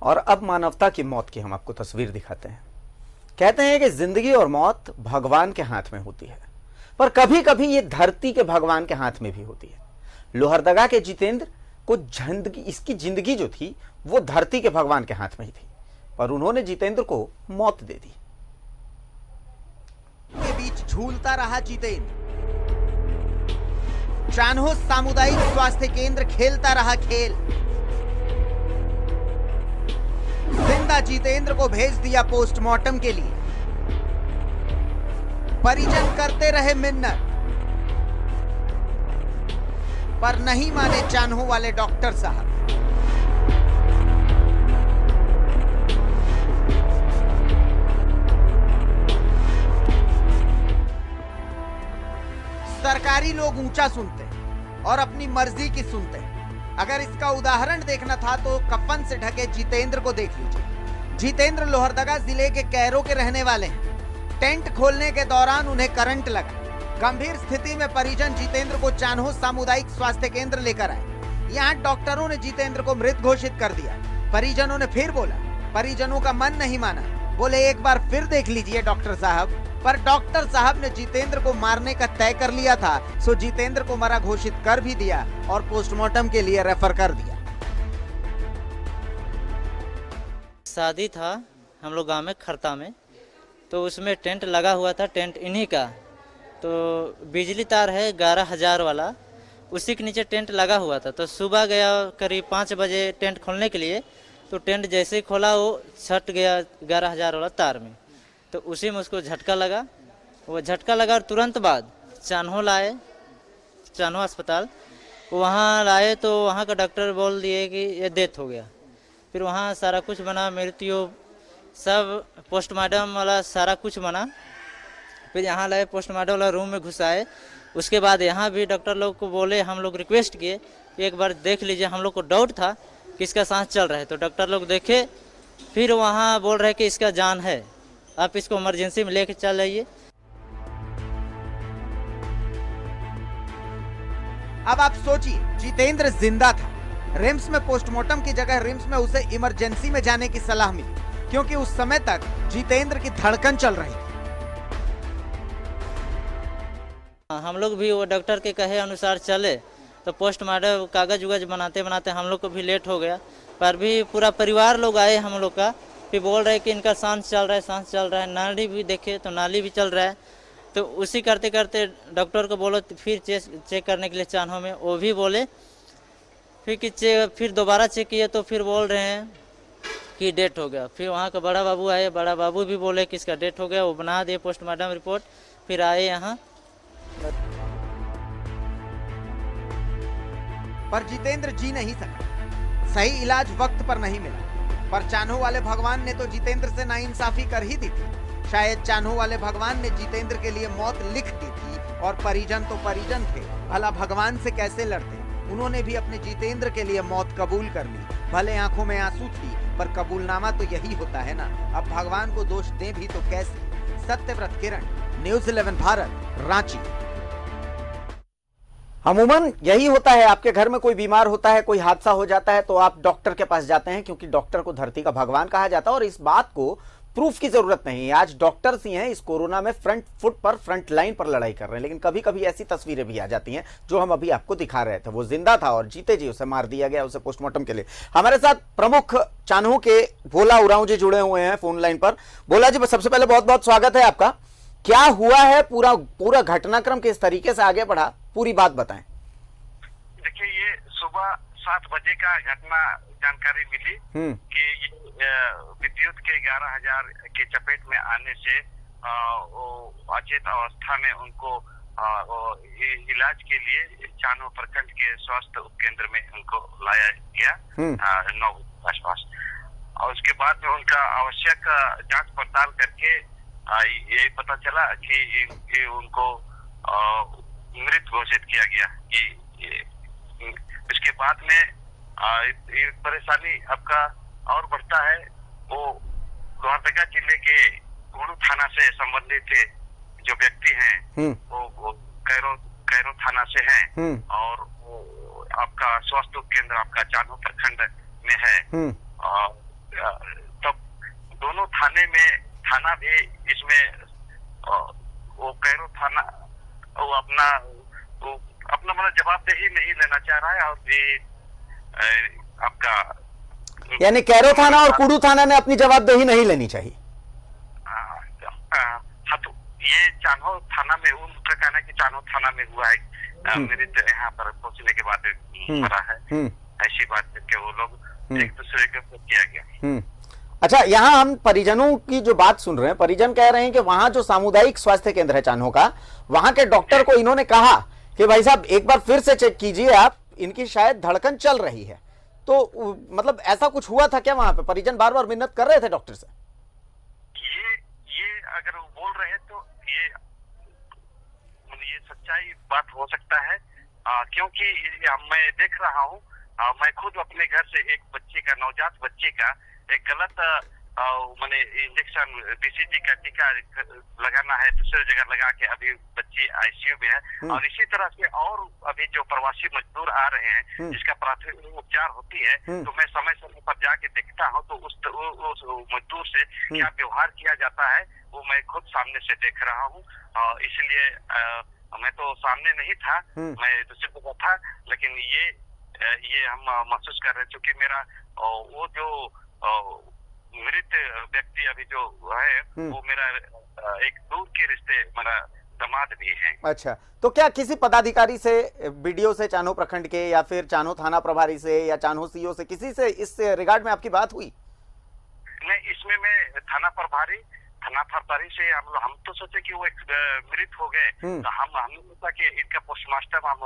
और अब मानवता की मौत की हम आपको तस्वीर दिखाते हैं। कहते हैं कि जिंदगी और मौत भगवान के हाथ में होती है, पर कभी कभी ये धरती के भगवान के हाथ में भी होती है। लोहरदगा के जितेंद्र को इसकी जिंदगी जो थी वो धरती के भगवान के हाथ में ही थी, पर उन्होंने जितेंद्र को मौत दे दी। के बीच झूलता रहा जितेंद्र। चान्हो सामुदायिक स्वास्थ्य केंद्र खेलता रहा खेल। जिंदा जितेंद्र को भेज दिया पोस्टमार्टम के लिए। परिजन करते रहे मिन्नत, पर नहीं माने चान्हो वाले डॉक्टर साहब। सरकारी लोग ऊंचा सुनते हैं और अपनी मर्जी की सुनते हैं। अगर इसका उदाहरण देखना था तो कफन से ढके जितेंद्र को देख लीजिए। जितेंद्र लोहरदगा जिले के कैरो के रहने वाले हैं। टेंट खोलने के दौरान उन्हें करंट लगा। गंभीर स्थिति में परिजन जितेंद्र को चान्हो सामुदायिक स्वास्थ्य केंद्र लेकर आए। यहाँ डॉक्टरों ने जितेंद्र को मृत घोषित कर दिया। परिजनों ने फिर बोला, परिजनों का मन नहीं माना। बोले एक बार फिर देख लीजिए डॉक्टर साहब, पर डॉक्टर साहब ने जितेंद्र को मारने का तय कर लिया था, सो जितेंद्र को मरा घोषित कर भी दिया और पोस्टमार्टम के लिए रेफर कर दिया। शादी था हम लोग गांव में खरता में, तो उसमें टेंट लगा हुआ था। टेंट इन्हीं का, तो बिजली तार है 11,000 वाला, उसी के नीचे टेंट लगा हुआ था। तो सुबह गया करीब 5 बजे टेंट खोलने के लिए, तो टेंट जैसे ही खोला वो छट गया 11,000 वाला तार में। तो उसी में उसको झटका लगा। वो झटका लगा और तुरंत बाद चान्हो लाए, चान्हो अस्पताल वहाँ लाए, तो वहाँ का डॉक्टर बोल दिए कि ये डेथ हो गया। फिर वहाँ सारा कुछ बना, मृत्यु सब पोस्टमार्टम वाला सारा कुछ बना। फिर यहाँ लाए, पोस्टमार्टम वाला रूम में घुसाए। उसके बाद यहाँ भी डॉक्टर लोग को बोले, हम लोग रिक्वेस्ट किए एक बार देख लीजिए। हम लोग को डाउट था कि इसका सांस चल रहा है, तो डॉक्टर लोग देखे। फिर वहाँ बोल रहे कि इसका जान है, आप इसको इमरजेंसी में लेके चल जाइए। अब आप सोचिए, जितेंद्र जिंदा था। रिम्स में पोस्टमार्टम की जगह रिम्स में उसे इमरजेंसी में जाने की सलाह मिली, क्योंकि उस समय तक जितेंद्र की धड़कन चल रही थी। हम लोग भी वो डॉक्टर के कहे अनुसार चले, तो पोस्टमार्टम कागज उगज बनाते बनाते हम लोग को भी लेट हो गया। पर भी पूरा परिवार लोग आए हम लोग का, फिर बोल रहे कि इनका सांस चल रहा है, सांस चल रहा है। नाली भी देखे तो नाली भी चल रहा है। तो उसी करते करते डॉक्टर को बोलो, तो फिर चेक करने के लिए चान्हो में, वो भी बोले फिर दोबारा चेक किए, तो फिर बोल रहे हैं कि डेथ हो गया। फिर वहाँ का बड़ा बाबू आए, बड़ा बाबू भी बोले कि इसका डेथ हो गया। वो बना दिए पोस्टमार्टम रिपोर्ट। फिर आए यहाँ। पर जितेंद्र जी नहीं सका। सही इलाज वक्त पर नहीं मिला। पर चान्हो वाले भगवान ने तो जितेंद्र से नाइंसाफी कर ही दी थी। शायद चान्हो वाले भगवान ने जितेंद्र के लिए मौत लिख दी थी, और परिजन तो परिजन थे, भला भगवान से कैसे लड़ते। उन्होंने भी अपने जितेंद्र के लिए मौत कबूल कर ली। भले आंखों में आंसू थी, पर कबूलनामा तो यही होता है ना। अब भगवान को दोष दें भी तो कैसे। सत्यव्रत किरण, न्यूज़ 11 भारत, रांची। अमूमन यही होता है, आपके घर में कोई बीमार होता है, कोई हादसा हो जाता है, तो आप डॉक्टर के पास जाते हैं, क्योंकि डॉक्टर को धरती का भगवान कहा जाता है। और इस बात को प्रूफ की जरूरत नहीं है। आज डॉक्टर्स ही हैं इस कोरोना में फ्रंट लाइन पर लड़ाई कर रहे हैं। लेकिन कभी कभी ऐसी तस्वीरें भी आ जाती हैं जो हम अभी आपको दिखा रहे थे। वो जिंदा था और जीते जी उसे मार दिया गया, उसे पोस्टमार्टम के लिए। हमारे साथ प्रमुख चान्हो के भोला उरांव जी जुड़े हुए हैं फोन लाइन पर। भोला जी, सबसे पहले बहुत बहुत स्वागत है आपका। क्या हुआ है, पूरा घटनाक्रम किस तरीके से आगे बढ़ा, पूरी बात बताएं। देखिए, ये सुबह 7 बजे का घटना जानकारी मिली कि ये विद्युत के 11,000 के चपेट में आने से वो अचेत अवस्था में उनको इलाज के लिए चान्हो प्रखंड के स्वास्थ्य उपकेंद्र में उनको लाया गया 9 आसपास। और उसके बाद में उनका आवश्यक जांच पड़ताल करके ये पता चला कि उनको मृत घोषित किया गया। कि इसके बाद में ये परेशानी आपका और बढ़ता है। वो लोहरदगा जिले के गोड़ू थाना से संबंधित जो व्यक्ति हैं वो कैरो थाना से हैं और वो आपका स्वास्थ्य केंद्र आपका चान्हो प्रखंड में है। थाने में थाना भी इसमें वो कैरो थाना वो अपना मतलब जवाबदेही नहीं लेना चाह रहा है। और ये आपका यानी कैरो थाना और कुडू थाना ने अपनी जवाबदेही नहीं लेनी चाहिए। हाँ, तो ये चान्हो थाना में उनका कहना है कि चान्हो थाना में हुआ है, मेरे यहाँ पर पहुंचने के बाद मरा है, ऐसी बात करके वो लोग एक दूसरे के किया गया। अच्छा, यहाँ हम परिजनों की जो बात सुन रहे हैं, परिजन कह रहे हैं कि वहां जो सामुदायिक स्वास्थ्य केंद्र है चान्हो का, वहां के डॉक्टर को इन्होंने कहा कि भाई साहब एक बार फिर से चेक कीजिए आप, इनकी शायद धड़कन चल रही है। तो मतलब ऐसा कुछ हुआ था क्या वहां पे? परिजन बार बार मिन्नत कर रहे थे डॉक्टर से। ये अगर वो बोल रहे हैं तो ये सच्चाई बात हो सकता है, क्योंकि मैं देख रहा हूँ, मैं खुद अपने घर से एक बच्चे का, नवजात बच्चे का एक गलत मैंने इंजेक्शन बीसीजी का टीका लगाना है, दूसरी जगह लगा के अभी बच्चे आईसीयू में है। और इसी तरह से और अभी जो प्रवासी मजदूर आ रहे हैं जिसका प्राथमिक उपचार होती है, तो मैं समय समय पर जाके देखता हूँ, तो उस मजदूर से क्या व्यवहार किया जाता है वो मैं खुद सामने से देख रहा हूँ। इसलिए मैं तो सामने नहीं था, मैं दूसरी जगह था, लेकिन ये हम महसूस कर रहे हैं, क्योंकि मेरा वो जो मृत व्यक्ति अभी जो है वो मेरा एक दूर के रिश्ते मेरा दामाद भी है। अच्छा, तो क्या किसी पदाधिकारी से, बीडीओ से चान्हो प्रखंड के, या फिर चान्हो थाना प्रभारी से, या चान्हो सीओ से, किसी से इस रिगार्ड में आपकी बात हुई? नहीं, इसमें मैं थाना प्रभारी से हम तो सोचे कि वो एक मृत हो गए, तो हमने सोचा कि इनका पोस्टमार्टम हम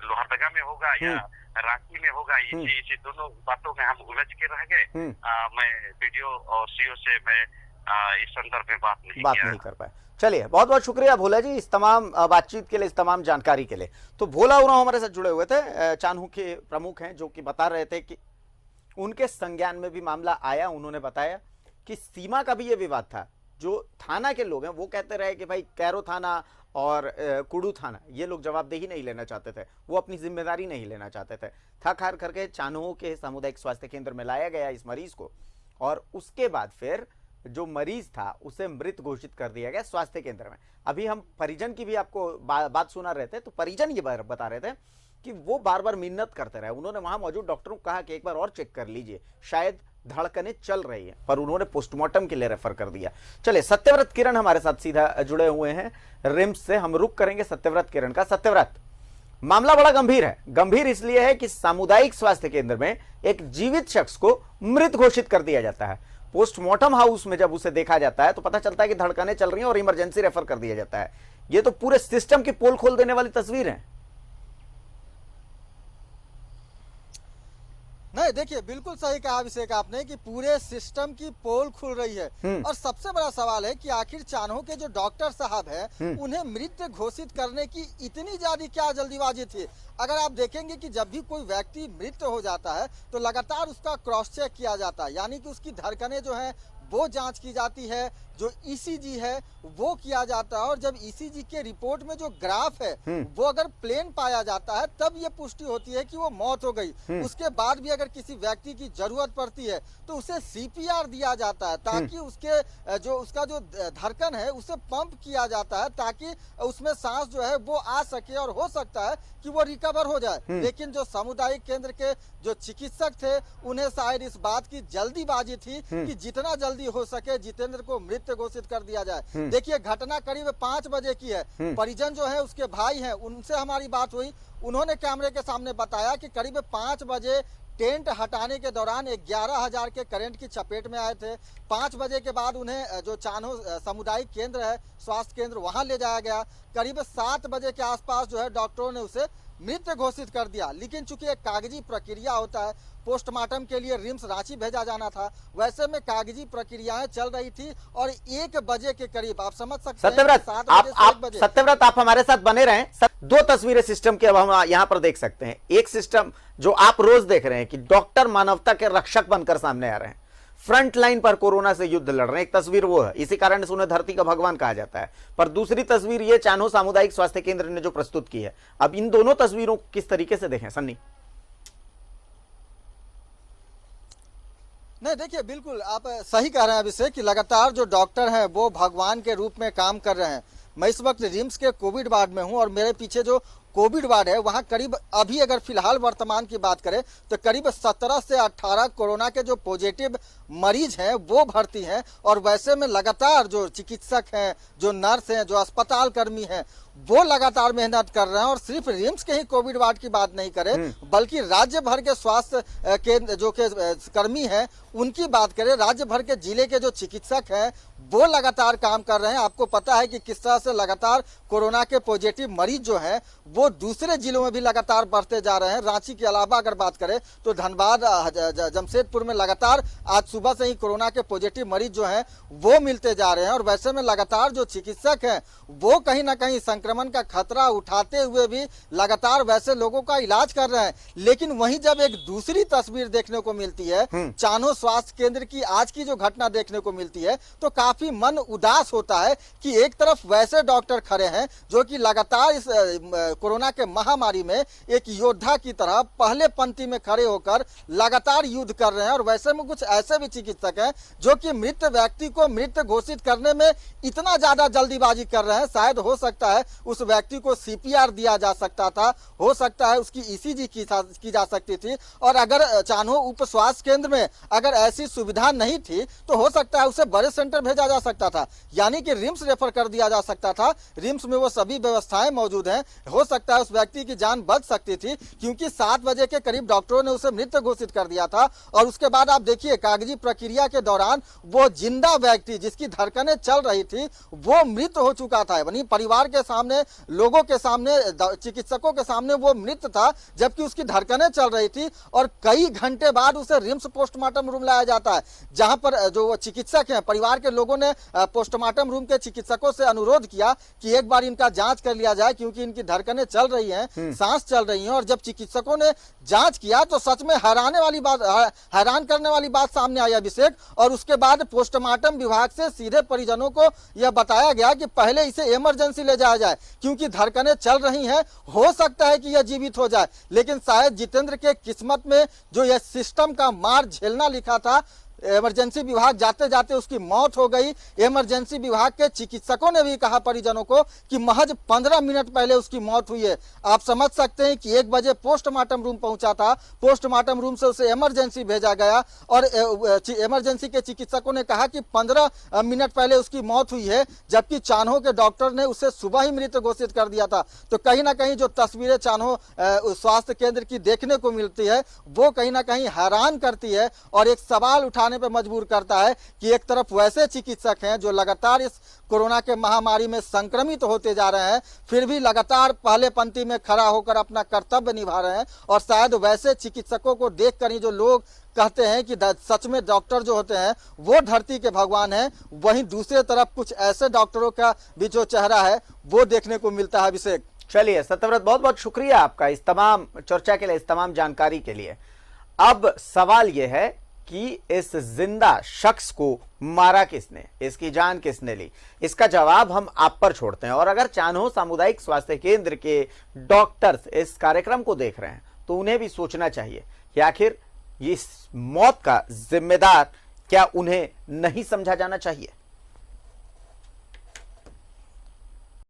लोहरदगा में होगा या रांची में होगा। इसी दोनों बातों में हम उलझ के रह गए। मैं वीडियो और सीओ से मैं इस संदर्भ में बात नहीं कर पाए। चलिए, बहुत बहुत शुक्रिया भोला जी इस तमाम बातचीत के लिए, इस तमाम जानकारी के लिए। तो भोला उरांव हमारे साथ जुड़े हुए थे, चान्हो के प्रमुख हैं, जो कि बता रहे थे कि उनके संज्ञान में भी मामला आया। उन्होंने बताया कि सीमा का भी ये विवाद था। जो थाना के लोग हैं वो कहते रहे कि भाई कैरो थाना और कुडू थाना, ये लोग जवाबदेही नहीं लेना चाहते थे, वो अपनी जिम्मेदारी नहीं लेना चाहते थे। थक हार करके चान्हो के सामुदायिक स्वास्थ्य केंद्र में लाया गया इस मरीज को, और उसके बाद फिर जो मरीज था उसे मृत घोषित कर दिया गया स्वास्थ्य केंद्र में। अभी हम परिजन की भी आपको बात सुना रहे थे, तो परिजन ये बता रहे थे कि वो बार बार मिन्नत करते रहे। उन्होंने वहां मौजूद डॉक्टरों को कहा कि एक बार और चेक कर लीजिए, शायद धड़कनें चल रही है, पर उन्होंने पोस्टमार्टम के लिए रेफर कर दिया। चले, सत्यव्रत किरण हमारे साथ सीधा जुड़े हुए हैं रिम्स से, हम रुक करेंगे सत्यव्रत किरण का। सत्यव्रत, मामला बड़ा गंभीर है। गंभीर इसलिए है कि सामुदायिक स्वास्थ्य केंद्र में एक जीवित शख्स को मृत घोषित कर दिया जाता है। पोस्टमार्टम हाउस में जब उसे देखा जाता है तो पता चलता है कि धड़कनें चल रही हैं और इमरजेंसी रेफर कर दिया जाता है। ये तो पूरे सिस्टम की पोल खोल देने वाली तस्वीर है। नहीं, देखिए, बिल्कुल सही कहा अभिषेक आपने कि पूरे सिस्टम की पोल खुल रही है। और सबसे बड़ा सवाल है कि आखिर चान्हो के जो डॉक्टर साहब हैं, उन्हें मृत घोषित करने की इतनी ज्यादा क्या जल्दीबाजी थी? अगर आप देखेंगे कि जब भी कोई व्यक्ति मृत हो जाता है तो लगातार उसका क्रॉस चेक किया जाता है, यानी कि उसकी धड़कनें जो है वो जांच की जाती है, जो ईसीजी है वो किया जाता है, और जब ईसीजी के रिपोर्ट में जो ग्राफ है वो अगर प्लेन पाया जाता है तब ये पुष्टि होती है कि वो मौत हो गई। उसके बाद भी अगर किसी व्यक्ति की जरूरत पड़ती है तो उसे सीपीआर दिया जाता है, ताकि उसका जो धड़कन है उसे पंप किया जाता है, ताकि उसमें सांस जो है वो आ सके और हो सकता है कि वो रिकवर हो जाए। लेकिन जो सामुदायिक केंद्र के जो चिकित्सक थे, उन्हें शायद इस बात की जल्दीबाजी थी कि जितना जल्दी हो सके जितेंद्र को मृत घोषित कर दिया जाए। देखिए, घटना करीब 5 बजे की है। परिजन जो है उसके भाई हैं, उनसे हमारी बात हुई। उन्होंने कैमरे के सामने बताया कि करीब 5 बजे टेंट हटाने के दौरान 11,000 के करंट की चपेट में आए थे। 5 बजे के बाद उन्हें जो चान्हो सामुदायिक केंद्र है, स्वास्थ्य केंद्र, वहां ले जाया गया। करीब 7 बजे के आसपास जो है डॉक्टरों ने उसे मृत घोषित कर दिया। लेकिन चूंकि एक कागजी प्रक्रिया होता है, पोस्टमार्टम के लिए रिम्स रांची भेजा जाना था, वैसे में कागजी प्रक्रियाएं चल रही थी और 1 बजे के करीब, आप समझ सकते हैं, 7 बजे। सत्यव्रत, आप हमारे साथ बने रहें। 2 तस्वीरें सिस्टम की अब हम यहाँ पर देख सकते हैं। एक सिस्टम जो आप रोज देख रहे हैं कि डॉक्टर मानवता के रक्षक बनकर सामने आ रहे हैं, फ्रंट लाइन पर कोरोना से युद्ध लड़ रहे हैं। एक तस्वीर वो है, इसी कारण से उन्हें धरती का भगवान कहा जाता है। पर दूसरी तस्वीर ये चान्हो सामुदायिक स्वास्थ्य केंद्र ने जो प्रस्तुत की है। अब इन दोनों तस्वीरों को किस तरीके से देखें सन्नी? नहीं, देखिए बिल्कुल आप सही कह रहे हैं अभिषेक कि लगातार जो डॉक्टर हैं वो भगवान के रूप में काम कर रहे हैं। मैं इस वक्त रिम्स के कोविड वार्ड में हूं और मेरे पीछे जो कोविड वार्ड है वहां करीब अभी अगर फिलहाल वर्तमान की बात करें तो करीब 17 से 18 कोरोना के जो पॉजिटिव मरीज हैं वो भर्ती हैं। और वैसे में लगातार जो चिकित्सक हैं, जो नर्स हैं, जो अस्पताल कर्मी हैं, वो लगातार मेहनत कर रहे हैं। और सिर्फ रिम्स के ही कोविड वार्ड की बात नहीं करें बल्कि राज्य भर के स्वास्थ्य के जो के कर्मी हैं उनकी बात करें, राज्य भर के जिले के जो चिकित्सक हैं वो लगातार काम कर रहे हैं। आपको पता है कि किस तरह से लगातार कोरोना के पॉजिटिव मरीज जो हैं वो दूसरे जिलों में भी लगातार बढ़ते जा रहे हैं। रांची के अलावा अगर बात करें तो धनबाद, जमशेदपुर में लगातार आज सुबह से ही कोरोना के पॉजिटिव मरीज जो हैं वो मिलते जा रहे हैं। और वैसे में लगातार जो चिकित्सक हैं वो कहीं ना कहीं संक्रमण का खतरा उठाते हुए भी लगातार वैसे लोगों का इलाज कर रहे हैं। लेकिन वहीं जब एक दूसरी तस्वीर देखने को मिलती है, चानो स्वास्थ्य केंद्र की आज की जो घटना देखने को मिलती है, तो काफी मन उदास होता है कि एक तरफ वैसे डॉक्टर खड़े हैं जो कि लगातार इस कोरोना के महामारी में एक योद्धा की तरह पहले पंक्ति में खड़े होकर लगातार युद्ध कर रहे हैं। और वैसे में कुछ ऐसे भी चिकित्सक हैं जो कि मृत व्यक्ति को मृत घोषित करने में इतना ज्यादा जल्दीबाजी कर रहे हैं। शायद हो सकता है उस व्यक्ति को CPR दिया जा सकता था, हो सकता है उसकी ECG की जा सकती थी। और अगर चान्हो उप स्वास्थ्य केंद्र में अगर ऐसी सुविधा नहीं थी तो हो सकता है उसे बड़े सेंटर भेजा जा सकता था, यानी कि रिम्स रेफर कर दिया जा सकता था। रिम्स में वो सभी व्यवस्थाएं मौजूद हैं, हो सकता है उस व्यक्ति की जान बच सकती थी, क्योंकि 7 बजे के करीब डॉक्टरों ने उसे मृत घोषित कर दिया था। और उसके बाद आप देखिए कागजी प्रक्रिया के दौरान वो जिंदा व्यक्ति जिसकी धड़कनें चल रही थी वो मृत हो चुका था। वहीं परिवार के सामने, लोगों के सामने, चिकित्सकों के सामने वो मृत था जबकि उसकी धड़कनें चल रही थी। और कई घंटे बाद उसे रिम्स पोस्टमार्टम रूम लाया जाता है, जहां पर जो चिकित्सक हैं, परिवार के लोगों ने पोस्टमार्टम रूम के चिकित्सकों से अनुरोध किया कि एक बार इनका जांच कर लिया जाए क्योंकि इनकी धड़कनें चल रही हैं, सांस चल रही हैं। और जब चिकित्सकों ने जांच किया तो सच में हैरान करने वाली बात सामने आई अभिषेक। और उसके बाद पोस्टमार्टम विभाग से सीधे परिजनों को यह बताया गया कि पहले इसे इमरजेंसी ले जाया जाए क्योंकि धड़कनें चल रही हैं, हो सकता है कि यह जीवित हो जाए। लेकिन शायद जितेंद्र के किस्मत में जो यह सिस्टम का मार झेलना लिखा था, इमरजेंसी विभाग जाते जाते उसकी मौत हो गई। इमरजेंसी विभाग के चिकित्सकों ने भी कहा परिजनों को कि महज 15 मिनट पहले उसकी मौत हुई है। आप समझ सकते हैं कि 1 बजे पोस्टमार्टम रूम पहुंचा था, पोस्टमार्टम रूम से उसे इमरजेंसी भेजा गया और इमरजेंसी के चिकित्सकों ने कहा कि 15 मिनट पहले उसकी मौत हुई है, जबकि चान्हो के डॉक्टर ने उसे सुबह ही मृत घोषित कर दिया था। तो कहीं ना कहीं जो तस्वीरें चान्हो स्वास्थ्य केंद्र की देखने को मिलती है वो कहीं ना कहीं हैरान करती है और एक सवाल उठाने पे मजबूर करता है कि एक तरफ वैसे चिकित्सक हैं जो लगातार इस कोरोना के महामारी में संक्रमित होते जा रहे हैं, फिर भी लगातार पहले पंक्ति में खड़ा होकर अपना कर्तव्य निभा रहे हैं। और शायद वैसे चिकित्सकों को देखकर ही जो लोग कहते हैं कि सच में डॉक्टर जो होते हैं वो धरती के भगवान हैं, वहीं दूसरे तरफ कुछ ऐसे डॉक्टरों का भी जो चेहरा है वो देखने को मिलता है अभिषेक। चलिए सत्यव्रत, बहुत बहुत शुक्रिया आपका इस तमाम चर्चा के लिए, इस तमाम जानकारी के लिए। अब सवाल यह है कि इस जिंदा शख्स को मारा किसने, इसकी जान किसने ली, इसका जवाब हम आप पर छोड़ते हैं। और अगर चान्हो सामुदायिक स्वास्थ्य केंद्र के डॉक्टर्स इस कार्यक्रम को देख रहे हैं तो उन्हें भी सोचना चाहिए कि आखिर इस मौत का जिम्मेदार क्या उन्हें नहीं समझा जाना चाहिए।